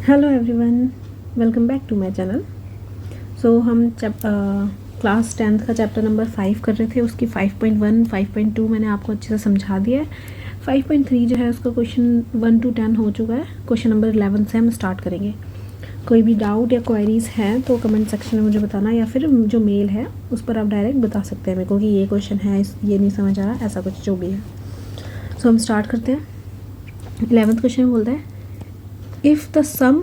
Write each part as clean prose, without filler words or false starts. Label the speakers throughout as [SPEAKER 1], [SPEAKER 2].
[SPEAKER 1] Hello everyone, welcome back to my channel. So हम class 10th का chapter number 5 कर रहे थे। उसकी 5.1 5.2 मैंने आपको अच्छे से समझा दिया है। 5.3 जो है उसका क्वेश्चन 1 to 10 हो चुका है। क्वेश्चन नंबर 11 से हम स्टार्ट करेंगे। कोई भी डाउट या क्वेरीज़ हैं तो कमेंट सेक्शन में मुझे बताना, या फिर जो मेल है उस पर आप डायरेक्ट बता सकते हैं मेरे को कि ये क्वेश्चन है, ये नहीं समझ आ रहा, ऐसा कुछ जो भी है। सो हम स्टार्ट करते हैं। 11th क्वेश्चन में बोलता है if the sum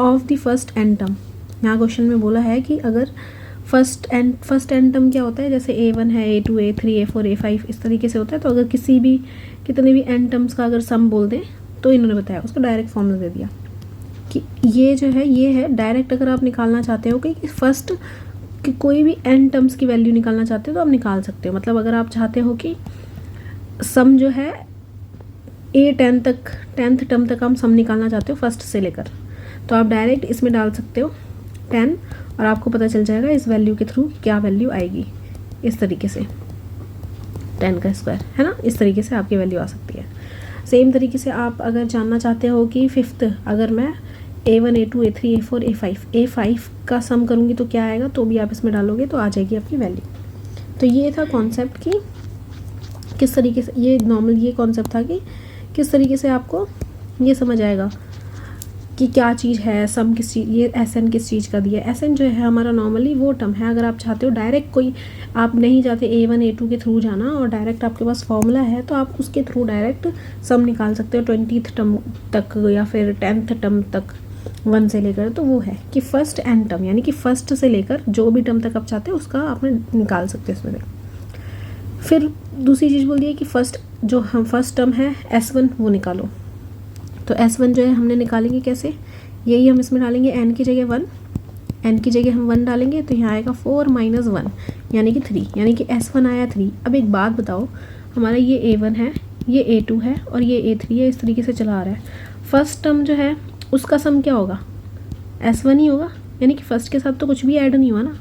[SPEAKER 1] of the first n term. यहाँ क्वेश्चन में बोला है कि अगर फर्स्ट एन टर्म क्या होता है, जैसे A1 है, A2, A3, A4, A5 इस तरीके से होता है। तो अगर कितने भी एन टर्म्स का अगर सम बोल दें तो इन्होंने बताया, उसका डायरेक्ट फॉर्मूला दे दिया कि ये जो है ये है डायरेक्ट। अगर आप निकालना चाहते हो कि फर्स्ट कि कोई भी एन टर्म्स की वैल्यू निकालना चाहते हो तो आप निकाल सकते हो। मतलब अगर आप चाहते हो कि सम जो है टेंथ टर्म तक हम सम निकालना चाहते हो फर्स्ट से लेकर, तो आप डायरेक्ट इसमें डाल सकते हो 10 और आपको पता चल जाएगा इस वैल्यू के थ्रू क्या वैल्यू आएगी। इस तरीके से 10 का स्क्वायर है ना, इस तरीके से आपकी वैल्यू आ सकती है। सेम तरीके से आप अगर जानना चाहते हो कि फिफ्थ अगर मैं A1, A2, A3, A4, A5 का सम करूँगी तो क्या आएगा, तो भी आप इसमें डालोगे तो आ जाएगी आपकी वैल्यू। तो ये था कॉन्सेप्ट कि किस तरीके से ये नॉर्मल ये कॉन्सेप्ट था कि किस तरीके से आपको ये समझ आएगा कि क्या चीज़ है, सम किस चीज़, ये SN किस चीज़ का दिया है। SN जो है हमारा नॉर्मली वो टर्म है। अगर आप चाहते हो डायरेक्ट कोई आप नहीं चाहते A1 A2 के थ्रू जाना और डायरेक्ट आपके पास फॉर्मूला है तो आप उसके थ्रू डायरेक्ट सम निकाल सकते हो 20th टर्म तक या फिर 10th टर्म तक 1 से लेकर। तो वो है कि फर्स्ट एन टर्म यानी कि फर्स्ट से लेकर जो भी टर्म तक आप चाहते हो उसका आप निकाल सकते हो इसमें से। फिर दूसरी चीज़ बोल दी है कि फर्स्ट टर्म है S1 वो निकालो। तो S1 जो है हमने निकालेंगे कैसे, यही हम इसमें डालेंगे n की जगह 1, n की जगह हम 1 डालेंगे तो यहाँ आएगा 4 - 1 यानी कि 3, यानी कि S1 आया 3। अब एक बात बताओ, हमारा ये A1 है, ये A2 है और ये A3 है, इस तरीके से चला आ रहा है। फर्स्ट टर्म जो है उसका सम क्या होगा, S1 ही होगा, यानी कि फर्स्ट के साथ तो कुछ भी ऐड नहीं हुआ ना।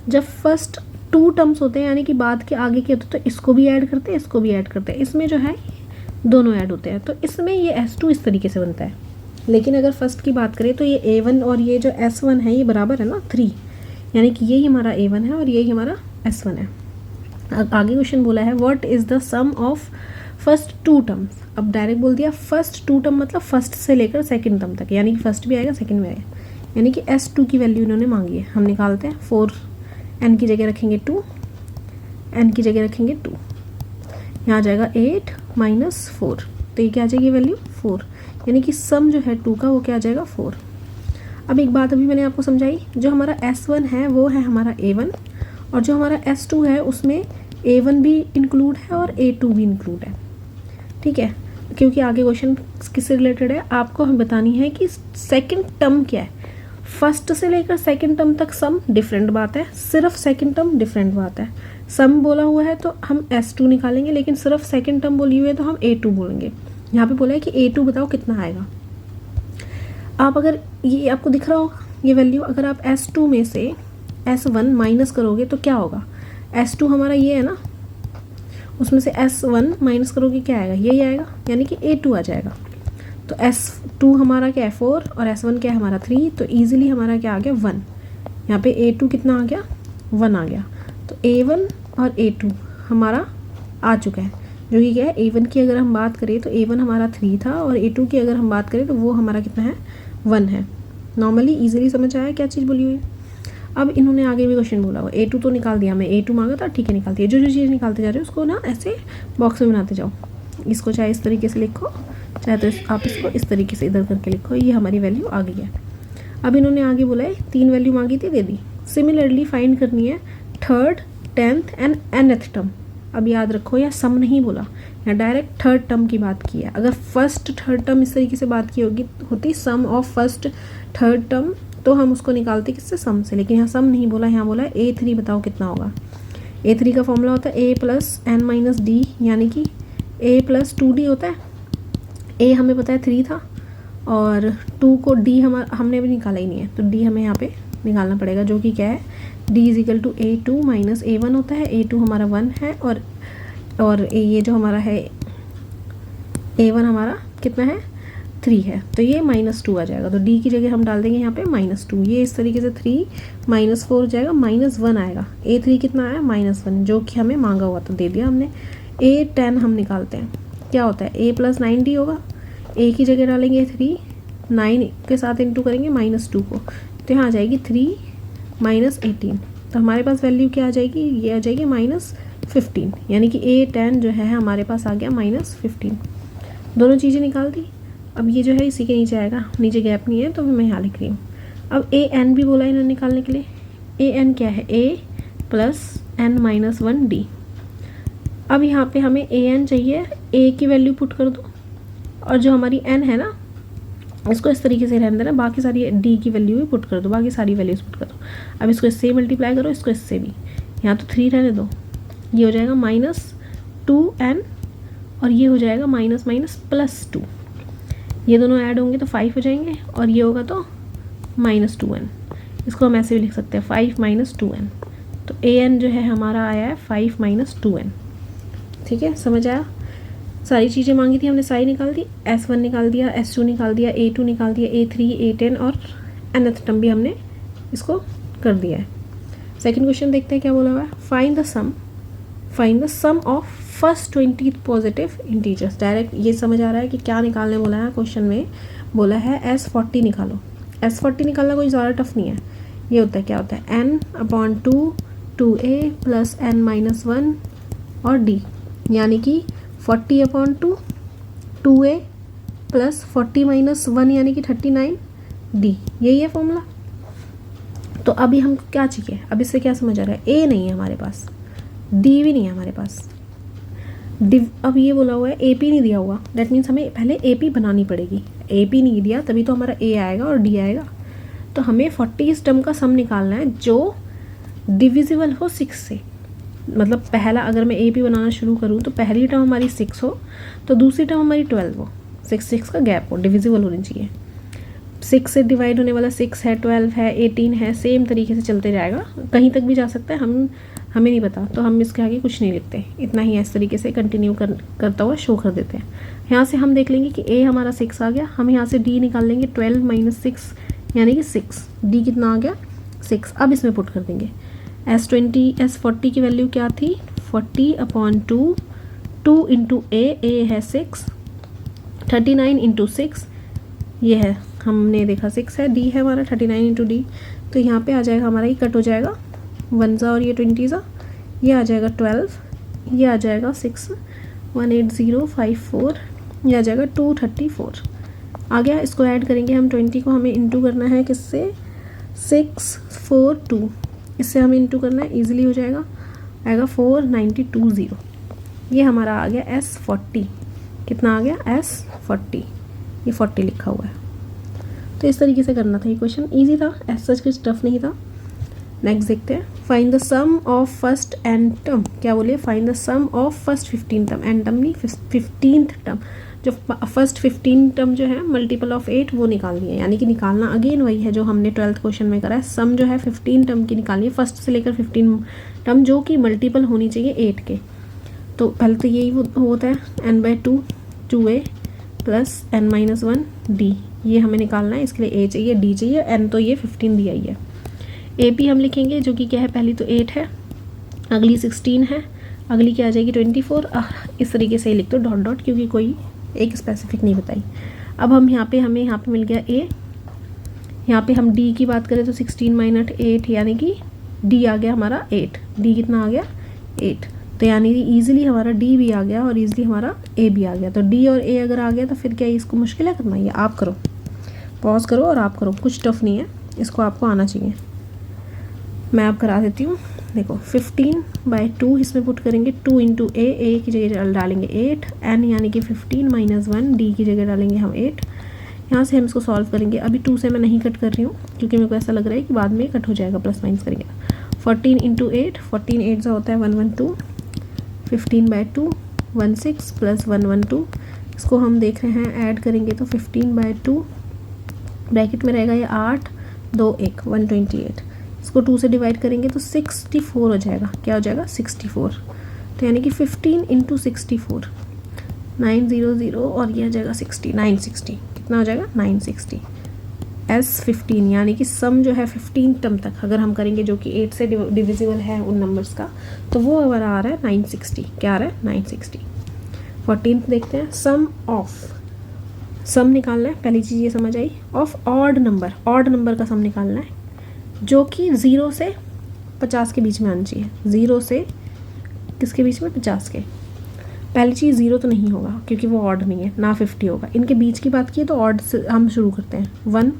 [SPEAKER 1] जब फर्स्ट 2 टर्म्स होते हैं यानी कि बाद के आगे के होते तो इसको भी ऐड करते हैं, इसको भी ऐड करते हैं, इसमें जो है दोनों ऐड होते हैं। तो इसमें ये S2 इस तरीके से बनता है। लेकिन अगर फर्स्ट की बात करें तो ये A1 और ये जो S1 है ये बराबर है ना 3, यानी कि यही हमारा A1 है और यही हमारा S1 है। आगे क्वेश्चन बोला है what is the sum of first 2 terms. अब डायरेक्ट बोल दिया फर्स्ट 2 टर्म मतलब फर्स्ट से लेकर सेकेंड टर्म तक, यानी कि फर्स्ट भी आएगा सेकेंड भी आएगा, यानी कि S2 की वैल्यू इन्होंने मांगी है। हम निकालते हैं 4, n की जगह रखेंगे 2, n की जगह रखेंगे 2, यहाँ आ जाएगा 8 - 4, तो ये क्या आ जाएगी वैल्यू 4, यानी कि सम जो है 2 का वो क्या आ जाएगा 4। अब एक बात अभी मैंने आपको समझाई, जो हमारा S1 है वो है हमारा A1 और जो हमारा S2 है उसमें A1 भी इंक्लूड है और A2 भी इंक्लूड है, ठीक है। क्योंकि आगे क्वेश्चन किससे रिलेटेड है आपको हम बतानी है कि सेकेंड टर्म क्या है। फर्स्ट से लेकर सेकेंड टर्म तक सम डिफरेंट बात है, सिर्फ सेकेंड टर्म डिफरेंट बात है। सम बोला हुआ है तो हम S2 निकालेंगे, लेकिन सिर्फ सेकेंड टर्म बोली हुई है तो हम A2 बोलेंगे। यहाँ पे बोला है कि A2 बताओ कितना आएगा। आप अगर ये आपको दिख रहा होगा ये वैल्यू, अगर आप S2 में से S1 माइनस करोगे तो क्या होगा, S2 हमारा ये है ना, उसमें से S1 माइनस करोगे क्या आएगा, यही आएगा, यानी कि A2 आ जाएगा। तो S2 हमारा क्या है 4 और S1 क्या है हमारा 3, तो ईजिली हमारा क्या आ गया 1। यहाँ पे A2 कितना आ गया 1 आ गया। तो A1 और A2 हमारा आ चुका है, जो कि क्या है A1 की अगर हम बात करें तो A1 हमारा 3 था और A2 की अगर हम बात करें तो वो हमारा कितना है 1 है। नॉर्मली ईजिली समझ आया क्या चीज़ बोली हुई है। अब इन्होंने आगे भी क्वेश्चन बोला हुआ, A2 तो निकाल दिया, मैं A2 मांगा था, ठीक है निकाल दिया। जो चीज़ निकालते जा रहे हो उसको ना ऐसे बॉक्स में बनाते जाओ, इसको चाहे इस तरीके से लिखो चाहे तो आप इसको इस तरीके से इधर करके लिखो, ये हमारी वैल्यू आ गई है। अब इन्होंने आगे बोला है 3 वैल्यू मांगी थी, दे दी। सिमिलरली फाइंड करनी है third 10th and nth term. अब याद रखो यह सम नहीं बोला, या डायरेक्ट थर्ड टर्म की बात की है। अगर फर्स्ट थर्ड टर्म इस तरीके से बात की होती सम ऑफ फर्स्ट थर्ड टर्म तो हम उसको निकालते किससे, सम से। लेकिन यहाँ सम नहीं बोला, यहाँ बोला है A3 बताओ कितना होगा। A3 का फॉर्मूला होता है A + n - d, यानी कि A + 2d होता है। A हमें पता है 3 था और 2 को D हमने अभी निकाला ही नहीं है, तो D हमें यहाँ पे निकालना पड़ेगा, जो कि क्या है D = A2 - A1 होता है। A2 हमारा 1 है और ये जो हमारा है A1 हमारा कितना है 3 है, तो ये -2 आ जाएगा। तो डी की जगह हम डाल देंगे यहाँ पे -2। ये इस तरीके से 3 -4 हो जाएगा, -1 आएगा। A3 कितना आया? -1, जो कि हमें मांगा हुआ था, दे दिया हमने। A10 हम निकालते हैं, क्या होता है? A + 9D होगा। A की जगह डालेंगे 3, 9 के साथ इंटू करेंगे -2 को, तो यहाँ आ जाएगी 3 - 18। तो हमारे पास वैल्यू क्या आ जाएगी? ये आ जाएगी -15, यानी कि A10 जो है हमारे पास आ गया -15। दोनों चीज़ें निकाल दी। अब ये जो है इसी के नीचे आएगा, नीचे गैप नहीं है तो मैं यहाँ लिख रही हूँ। अब AN भी बोला इन्होंने निकालने के लिए। AN क्या है? A + n - 1D। अब यहाँ पे हमें AN चाहिए, A की वैल्यू पुट कर दो, और जो हमारी N है ना, इसको इस तरीके से रहने देना, बाकी सारी D की वैल्यू भी पुट कर दो, बाकी सारी वैल्यूज पुट कर दो। अब इसको इससे मल्टीप्लाई करो, इसको इससे भी, यहाँ तो 3 रहने दो, ये हो जाएगा -2n, और ये हो जाएगा +2। ये दोनों ऐड होंगे तो 5 हो जाएंगे, और ये होगा तो -2n। इसको हम ऐसे भी लिख सकते हैं 5 - 2n। तो AN जो है हमारा आया है 5 - 2n। ठीक है, समझ आया? सारी चीज़ें मांगी थी हमने, सारी निकाल दी। S1 निकाल दिया, S2 निकाल दिया, A2 निकाल दिया, A3, A10 और nth टर्म भी हमने इसको कर दिया है। सेकंड क्वेश्चन देखते हैं क्या बोला हुआ है। Find the sum of first 20 positive integers. Direct ये समझ आ रहा है कि क्या निकालने बोला है। क्वेश्चन में बोला है S40 निकालो। S40 निकालना कोई ज़्यादा टफ नहीं है। ये होता है, क्या होता है? n/2 2a + n - 1 और d, यानी कि 40/2 2a + 40 - 1 यानी कि 39d। यही है फॉर्मूला। तो अभी हमको क्या चाहिए? अब इससे क्या समझ आ रहा है? A नहीं है हमारे पास, D भी नहीं है हमारे पास, अब ये बोला हुआ है AP नहीं दिया हुआ, दैट मीन्स हमें पहले AP बनानी पड़ेगी। AP नहीं दिया तभी तो हमारा A आएगा और D आएगा। तो हमें 40 टर्म का सम निकालना है जो डिविजिबल हो 6 से। मतलब पहला, अगर मैं AP बनाना शुरू करूँ तो पहली टर्म हमारी 6 हो, तो दूसरी टर्म हमारी 12 हो, 6 का गैप हो, डिविजिबल होनी चाहिए। 6 से डिवाइड होने वाला 6 है, 12 है, 18 है, सेम तरीके से चलते जाएगा, कहीं तक भी जा सकता है, हमें नहीं पता, तो हम इसके आगे कुछ नहीं लिखते, इतना ही इस तरीके से कंटिन्यू करता हुआ शो कर देते हैं। यहाँ से हम देख लेंगे कि A हमारा 6 आ गया, हम यहाँ से D निकाल लेंगे, 12 - 6 यानी कि 6, D कितना आ गया? 6। अब इसमें पुट कर देंगे। S40 की वैल्यू क्या थी? 40/2, 2 × A है 6, 39 × 6 ये है, हमने देखा 6 है, D है हमारा 39 × D। तो यहाँ पे आ जाएगा हमारा, ये कट हो जाएगा 1 और ये 20, ये आ जाएगा 12, ये आ जाएगा 6 18054, ये आ जाएगा 234 आ गया। इसको ऐड करेंगे हम, 20 को हमें इंटू करना है किससे? 642, इससे हमें इंटू करना है, ईजिली हो जाएगा, आएगा 4920। ये हमारा आ गया S40। कितना आ गया? S40। ये 40 लिखा हुआ है। तो इस तरीके से करना था। ये क्वेश्चन ईजी था, ऐसा कुछ टफ नहीं था। नेक्स्ट देखते हैं। Find the sum of first nth term. क्या बोलिए? Find the sum of first 15 term, nth term नहीं, 15th टर्म। जो फर्स्ट 15 टर्म जो है मल्टीपल ऑफ 8 वो निकालनी है, यानी कि निकालना अगेन वही है जो हमने 12th क्वेश्चन में करा है। सम जो है 15 टर्म की निकालनी है, फर्स्ट से लेकर 15 टर्म, जो कि मल्टीपल होनी चाहिए 8 के। तो पहले तो यही होता है, n/2 2a + n - 1 d, ये हमें निकालना है। इसके लिए a चाहिए, d चाहिए, n तो ये 15 दिया ही है। AP हम लिखेंगे, जो कि क्या है? पहली तो 8 है, अगली 16 है, अगली क्या आ जाएगी? 24। इस तरीके से ही लिख दो डॉट डॉट, क्योंकि कोई एक स्पेसिफिक नहीं बताई। अब हम हमें यहाँ पे मिल गया A। यहाँ पे हम D की बात करें तो 16 - 8 यानी कि D आ गया हमारा 8। D कितना आ गया? 8। तो यानी कि ईजिली हमारा D भी आ गया और ईजिली हमारा A भी आ गया। तो D और A अगर आ गया तो फिर क्या इसको मुश्किल है करना? ये आप करो, पॉज करो और आप करो, कुछ टफ नहीं है, इसको आपको आना चाहिए। मैं आप करा देती हूँ। देखो 15/2 इसमें पुट करेंगे, 2 × A की जगह डालेंगे 8, n यानी कि 15 - 1, D की जगह डालेंगे हम 8। यहाँ से हम इसको सॉल्व करेंगे। अभी 2 से मैं नहीं कट कर रही हूँ, क्योंकि मेरे को ऐसा लग रहा है कि बाद में कट हो जाएगा, प्लस माइनस करेंगे। 14 × 8, 14 8 होता है 112, 15/2 16 + 112। इसको हम देख रहे हैं, ऐड करेंगे तो 15/2 ब्रैकेट में रहेगा ये 8 2 1 128। इसको 2 से डिवाइड करेंगे तो 64 हो जाएगा। क्या हो जाएगा? 64। तो यानी कि 15 × 64 900 और ये आ जाएगा 60 960। कितना कितना हो जाएगा 960 S15, यानी कि सम जो है 15 टर्म तक अगर हम करेंगे जो कि 8 से डिविजिबल है उन नंबर्स का, तो वो हमारा आ रहा है 960। क्या आ रहा है 960। 14th देखते हैं, सम ऑफ, सम निकालना है, पहली चीज़ ये समझ आई, of odd number, odd number का सम निकालना है जो कि 0 से 50 के बीच में आना चाहिए। 0 से किसके बीच में, 50 के। पहली चीज़ 0 तो नहीं होगा क्योंकि वो ऑड नहीं है, ना 50 होगा। इनके बीच की बात की तो ऑड से हम शुरू करते हैं, 1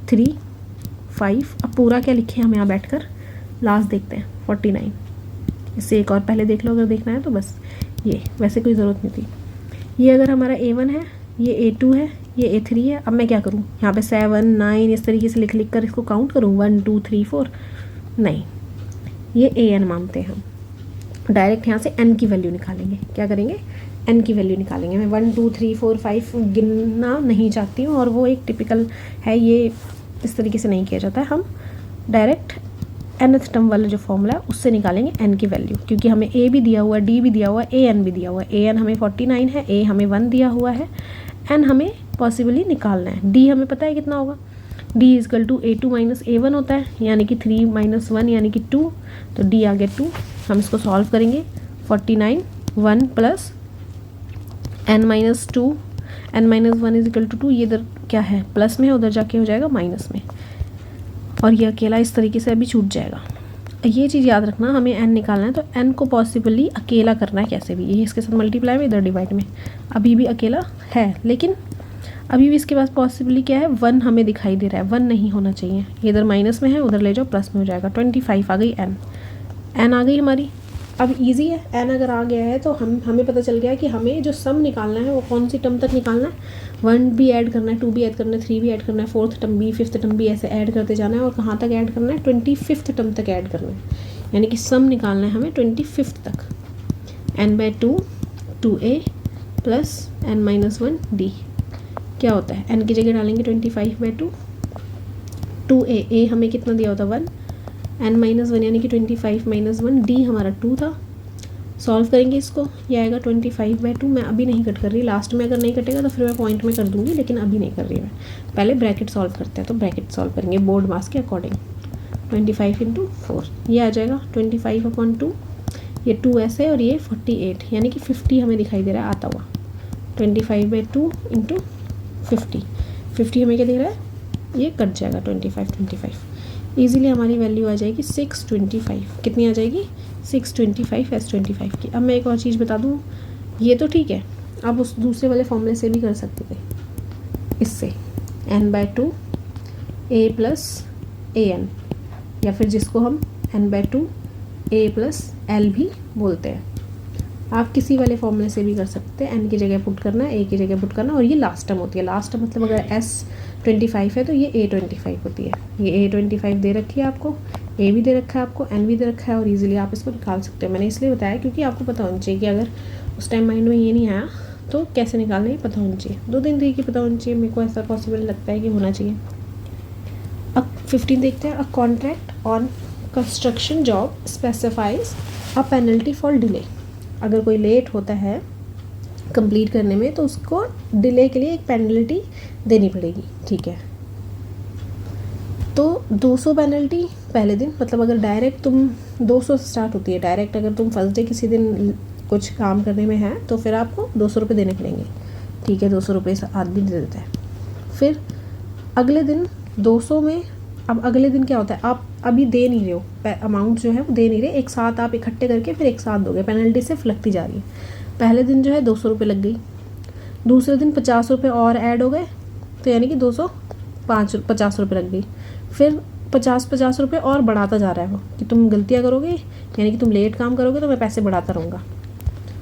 [SPEAKER 1] 3 5। अब पूरा क्या लिखे हम यहाँ बैठकर, लास्ट देखते हैं 49। इससे एक और पहले देख लो अगर देखना है तो, बस ये, वैसे कोई ज़रूरत नहीं थी। ये अगर हमारा A1 है, ये A2 है, ये A3 है। अब मैं क्या करूँ, यहाँ पे 7 9 इस तरीके से लिख कर इसको काउंट करूँ, 1 2 3 4, नहीं, ये AN मानते हैं हम। डायरेक्ट यहाँ से n की वैल्यू निकालेंगे। क्या करेंगे, n की वैल्यू निकालेंगे। मैं 1 2 3 4 5 गिनना नहीं चाहती हूँ, और वो एक टिपिकल है, ये इस तरीके से नहीं किया जाता है। हम डायरेक्ट nth टर्म वाला जो फॉर्मूला है उससे निकालेंगे n की वैल्यू, क्योंकि हमें a भी दिया हुआ है, d भी दिया हुआ है, an भी दिया हुआ है। an हमें 49 है, a हमें 1 दिया हुआ है, n हमें पॉसिबली निकालना है। d हमें पता है कितना होगा, d is equal to A2 minus A1 होता है, यानी कि 3 माइनस 1 यानी कि 2, तो d आ गया 2। हम इसको सॉल्व करेंगे, 49 1 plus n minus 2, n minus 1 is equal to 2। ये इधर क्या है, प्लस में है, उधर जाके हो जाएगा माइनस में, और ये अकेला इस तरीके से अभी छूट जाएगा। ये चीज़ याद रखना, हमें n निकालना है तो n को पॉसिबली अकेला करना है कैसे भी। ये इसके साथ मल्टीप्लाई में, इधर डिवाइड में, अभी भी अकेला है, लेकिन अभी भी इसके पास पॉसिबली क्या है, 1 हमें दिखाई दे रहा है, 1 नहीं होना चाहिए। ये इधर माइनस में है, उधर ले जाओ प्लस में हो जाएगा। 25 आ गई n आ गई हमारी। अब इजी है, n अगर आ गया है तो हमें पता चल गया है कि हमें जो सम निकालना है वो कौन सी टर्म तक निकालना है। 1 भी ऐड करना है, 2 भी ऐड करना है, 3 भी ऐड करना है, 4th टर्म भी, 5th टर्म भी, ऐसे ऐड करते जाना है। और कहाँ तक ऐड करना है, 25th टर्म तक ऐड करना है, यानी कि सम निकालना है हमें 25th तक। n/2 2a plus n-1 d क्या होता है, n की जगह डालेंगे 25/2, 2a हमें कितना दिया होता 1, n-1 यानी कि 25 माइनस 1, d हमारा 2 था। सॉल्व करेंगे इसको, ये आएगा 25/2। मैं अभी नहीं कट कर रही, लास्ट में अगर नहीं कटेगा तो फिर मैं पॉइंट में कर दूंगी, लेकिन अभी नहीं कर रही मैं। पहले ब्रैकेट सॉल्व करते हैं, तो ब्रैकेट सॉल्व करेंगे बोर्ड मास के अकॉर्डिंग। 25 × 4 ये आ जाएगा 25/2, ये 2 ऐसे, और ये 48 यानी कि 50 हमें दिखाई दे रहा है आता हुआ। 25/2 × 50 हमें क्या दिख रहा है, ये कट जाएगा 25 ईजिली हमारी वैल्यू आ जाएगी 625। कितनी आ जाएगी, 625 S25 की। अब मैं एक और चीज़ बता दूँ, ये तो ठीक है, आप उस दूसरे वाले फॉर्मूले से भी कर सकते थे, इससे n/2 a प्लस an, या फिर जिसको हम n/2 a प्लस l भी बोलते हैं। आप किसी वाले फॉर्मूले से भी कर सकते हैं। n की जगह पुट करना है, a की जगह पुट करना, और ये लास्ट टर्म होती है। लास्ट टर्म मतलब अगर S25 है तो ये A25 होती है। ये A25 दे रखी है आपको, a भी दे रखा है आपको, n भी दे रखा है, और इजीली आप इसको निकाल सकते हो। मैंने इसलिए बताया क्योंकि आपको पता होना चाहिए कि अगर उस टाइम माइंड में ये नहीं आया तो कैसे निकालना है पता होना चाहिए। 2-3 तरीके पता होना चाहिए, मेरे को ऐसा पॉसिबल लगता है कि होना चाहिए। अब 15 देखते हैं। A contract on construction job specifies a penalty for delay. अगर कोई लेट होता है कंप्लीट करने में तो उसको डिले के लिए एक पेनल्टी देनी पड़ेगी, ठीक है। तो 200 पेनल्टी पहले दिन, मतलब अगर डायरेक्ट तुम 200 से स्टार्ट होती है, डायरेक्ट अगर तुम फर्स्ट डे किसी दिन कुछ काम करने में है तो फिर आपको 200 रुपये देने पड़ेंगे, ठीक है। 200 रुपये आदमी दे देता है। फिर अगले दिन 200 में, अब अगले दिन क्या होता है, आप अभी दे नहीं रहे हो, अमाउंट जो है वो दे नहीं रहे, एक साथ आप इकट्ठे करके फिर एक साथ दोगे, पेनल्टी सिर्फ लगती जा रही है। पहले दिन जो है 200 रुपये लग गई, दूसरे दिन 50 रुपये और ऐड हो गए, तो यानी कि 250 रुपये लग गई। फिर 50 रुपये और बढ़ाता जा रहा है वो, कि तुम गलतियाँ करोगे, यानी कि तुम लेट काम करोगे तो मैं पैसे बढ़ाता रहूँगा,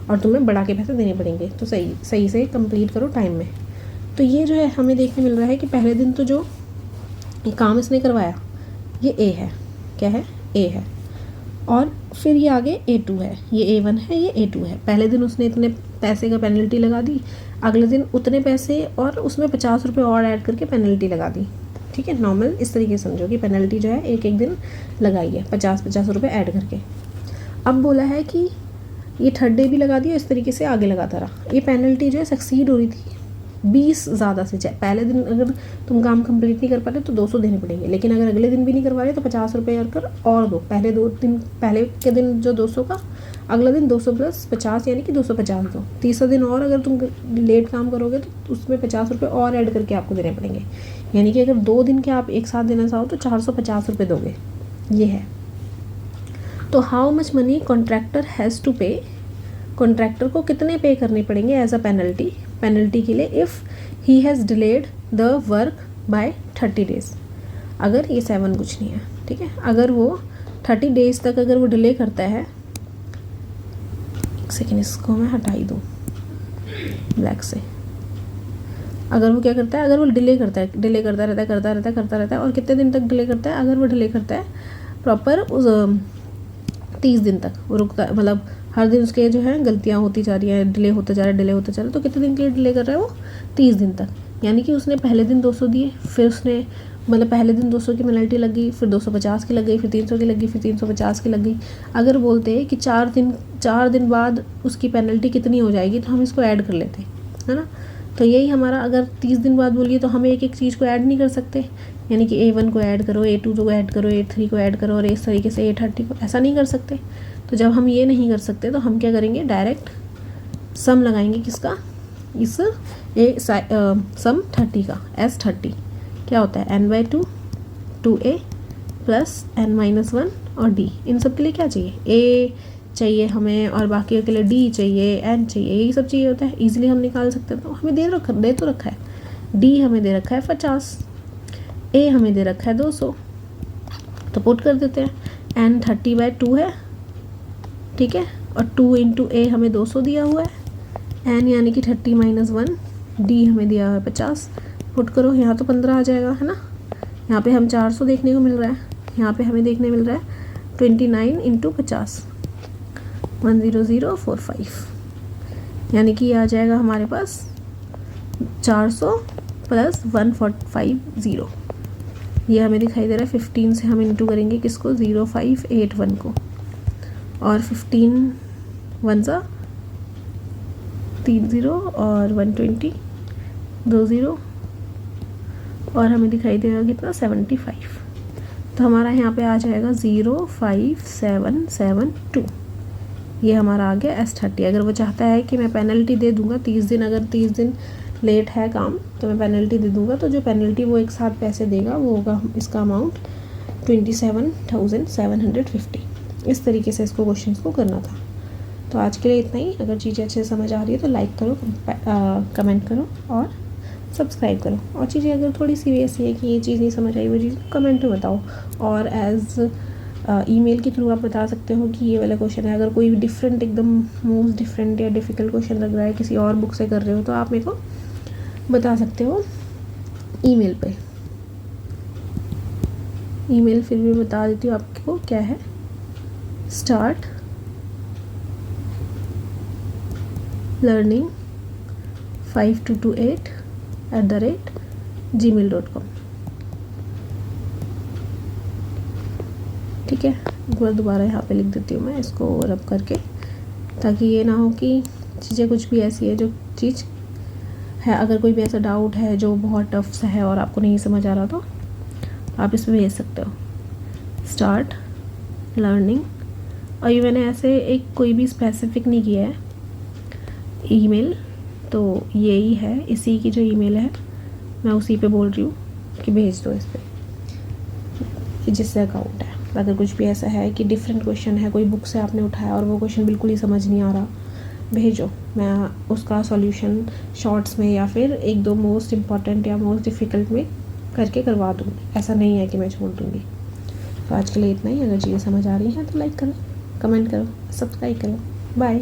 [SPEAKER 1] और तुम्हें बढ़ा के पैसे देने पड़ेंगे। तो सही से कंप्लीट करो टाइम में। तो ये जो है हमें देखने मिल रहा है कि पहले दिन तो जो ये काम इसने करवाया ये A है, क्या है, A है, और फिर ये आगे A2 है, ये A1 है, ये A2 है। पहले दिन उसने इतने पैसे का पेनल्टी लगा दी, अगले दिन उतने पैसे और उसमें 50 रुपये और ऐड करके पेनल्टी लगा दी, ठीक है। नॉर्मल इस तरीके से समझो कि पेनल्टी जो है एक एक दिन लगाई है, 50 रुपये ऐड करके। अब बोला है कि ये थर्ड डे भी लगा दिया, इस तरीके से आगे लगाता रहा। ये पेनल्टी जो है सक्सीड हो रही थी 20 ज़्यादा से, चाहे पहले दिन अगर तुम काम कंप्लीट नहीं कर पा रहे तो 200 देने पड़ेंगे, लेकिन अगर अगले दिन भी नहीं करवा रहे तो 50 रुपये और दो। पहले 2 दिन, पहले के दिन जो 200 का, अगला दिन 200 + 50 यानी कि 250 दो। तीसरा दिन और अगर तुम लेट काम करोगे तो उसमें 50 रुपये और ऐड करके आपको देने पड़ेंगे, यानी कि अगर 2 दिन के आप एक साथ देना चाहो तो 450 रुपये दोगे। ये है। तो how much money contractor has to pay, contractor को कितने पे करने पड़ेंगे एज अ पेनल्टी, पेनल्टी के लिए, if he has delayed the work by 30 days. अगर ये 7 कुछ नहीं है, ठीक है, अगर वो 30 डेज़ तक अगर वो डिले करता है, एक सेकेंड इसको मैं हटा ही दूँ ब्लैक से। अगर वो क्या करता है, अगर वो डिले करता है, डिले करता रहता है और कितने दिन तक डिले करता है, अगर वो डिले करता है प्रॉपर उस 30 दिन तक वो रुकता है, मतलब हर दिन उसके जो है गलतियाँ होती जा रही है, डिले होता जा रहा है, तो कितने दिन के लिए डिले कर रहा है वो, 30 दिन तक। यानी कि उसने पहले दिन 200 दिए, फिर उसने मतलब पहले दिन 200 की पेनल्टी लग गई, फिर 250 की लग गई, फिर 300 की लग गई, फिर 350 की लग गई। अगर बोलते हैं कि 4 दिन बाद उसकी पेनल्टी कितनी हो जाएगी तो हम इसको ऐड कर लेते हैं, है ना। तो यही हमारा, अगर 30 दिन बाद बोलिए तो हम एक एक चीज़ को ऐड नहीं कर सकते, यानी कि A1 को ऐड करो, A2 को ऐड करो, A3 को ऐड करो और इस तरीके से A30 को, ऐसा नहीं कर सकते। तो जब हम ये नहीं कर सकते तो हम क्या करेंगे, डायरेक्ट सम लगाएंगे किसका, इस सम 30 का, S30 क्या होता है n/2 2a + n-1 और d। इन सब के लिए क्या चाहिए, a चाहिए हमें और बाकी के लिए d चाहिए, n चाहिए, यही सब चाहिए होता है, इजीली हम निकाल सकते हैं। तो हमें दे तो रखा है, d हमें दे रखा है 50, a हमें दे रखा है 200, तो पुट कर देते हैं। n 30/2 है, ठीक है, और 2 × a हमें 200 दिया हुआ है, n यानी कि 30 - 1, d हमें दिया हुआ है 50, पुट करो, यहाँ तो 15 आ जाएगा, है ना। यहाँ पे हम 400 देखने को मिल रहा है, यहाँ पे हमें देखने मिल रहा है 29 × 50 10045, यानी कि ये आ जाएगा हमारे पास 400 + 150। ये हमें दिखाई दे रहा है 15 से हम इंटू करेंगे किसको, 0581 को, और 15 1 सा 30 और 120 20 और हमें दिखाई देगा कितना 75। तो हमारा यहाँ पे आ जाएगा 05772। ये हमारा आ गया S30। अगर वो चाहता है कि मैं पेनल्टी दे दूँगा 30 दिन, अगर 30 दिन लेट है काम तो मैं पेनल्टी दे दूँगा, तो जो पेनल्टी वो एक साथ पैसे देगा वो होगा इसका अमाउंट 27,750। इस तरीके से इसको क्वेश्चंस को करना था। तो आज के लिए इतना ही। अगर चीज़ें अच्छे से समझ आ रही है तो लाइक करो, कमेंट करो और सब्सक्राइब करो। और चीज़ें अगर थोड़ी सी ऐसी है कि ये चीज़ नहीं समझ आई, वो चीज़ कमेंट में बताओ, और एज ईमेल के थ्रू आप बता सकते हो कि ये वाला क्वेश्चन है। अगर कोई डिफरेंट, एकदम मोस्ट डिफरेंट या डिफ़िकल्ट क्वेश्चन लग रहा है, किसी और बुक से कर रहे हो, तो आप मेरे को बता सकते हो ईमेल पे। ईमेल फिर भी बता देती हूँ आपको क्या है, start learning 5228@gmail.com। ठीक है, एक बार दोबारा यहाँ पे लिख देती हूँ मैं इसको रब करके, ताकि ये ना हो कि चीज़ें कुछ भी ऐसी है जो चीज़ है, अगर कोई भी ऐसा डाउट है जो बहुत टफ सा है और आपको नहीं समझ आ रहा तो आप इसमें भेज सकते हो, स्टार्ट लर्निंग। और ये मैंने ऐसे एक कोई भी स्पेसिफिक नहीं किया है ईमेल, तो यही है, इसी की जो ईमेल है मैं उसी पे बोल रही हूँ कि भेज दो इस पर, जिससे अकाउंट है। अगर कुछ भी ऐसा है कि डिफरेंट क्वेश्चन है, कोई बुक से आपने उठाया और वो क्वेश्चन बिल्कुल ही समझ नहीं आ रहा, भेजो, मैं उसका सॉल्यूशन शॉर्ट्स में या फिर 1-2 मोस्ट इम्पॉर्टेंट या मोस्ट डिफ़िकल्ट में करके करवा दूँगी। ऐसा नहीं है कि मैं छोड़ दूँगी। तो आज के लिए इतना ही। अगर चीज़ें समझ आ रही हैं तो लाइक करो, कमेंट करो, सब्सक्राइब करो। बाय।